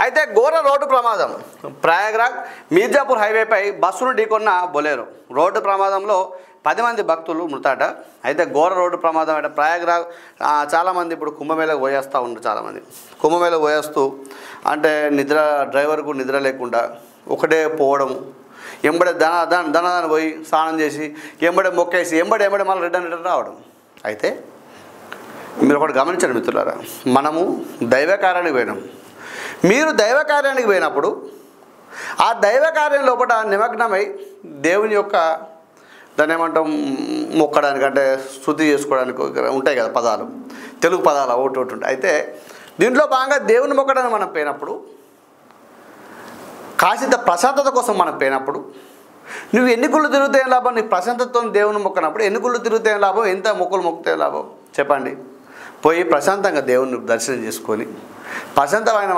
అయితే ఘోర రోడ్డు ప్రమాదం. ప్రయాగ్రాజ్ మీర్జాపూర్ హైవేపై బస్సును ఢీకొన్న బొలేరో. రోడ్డు ప్రమాదంలో 10 మంది భక్తులు మృతాట. అయితే ఘోర రోడ్డు ప్రమాదం అంటే ప్రయాగ్రాజ్ చాలామంది ఇప్పుడు కుంభమేళకు పోయేస్తూ ఉన్నారు. చాలామంది కుంభమేళకు పోయేస్తూ అంటే డ్రైవర్కు నిద్ర లేకుండా ఒకటే పోవడం, ఎంబడే దనదాన్ని పోయి స్నానం చేసి ఎంబడే మొక్కేసి ఎంబడే మళ్ళీ రిటర్న్ రావడం. అయితే మీరు ఒకటి గమనించండి మిత్రులారా, మనము దైవ కార్యానికి పోయినాం. మీరు దైవ కార్యానికి పోయినప్పుడు ఆ దైవ కార్యం లోపల నిమగ్నమై దేవుని యొక్క దాన్ని ఏమంటాం మొక్కడానికి అంటే శృతి చేసుకోవడానికి ఉంటాయి కదా పదాలు, తెలుగు పదాలు ఒకటి ఉంటాయి. అయితే దీంట్లో భాగంగా దేవుని మొక్కడానికి మనం పోయినప్పుడు, కాసింత ప్రశాంతత కోసం మనం పోయినప్పుడు, నువ్వు ఎన్ని గుళ్ళు తిరిగితే ఏం లాభం? నీ ప్రశాంతతతో దేవుని మొక్కనప్పుడు ఎన్ని గుళ్ళు తిరిగితే ఏం లాభం? ఎంత మొక్కలు మొక్కితే లాభం చెప్పండి? పోయి ప్రశాంతంగా దేవుని దర్శనం చేసుకొని ప్రశాంతమైన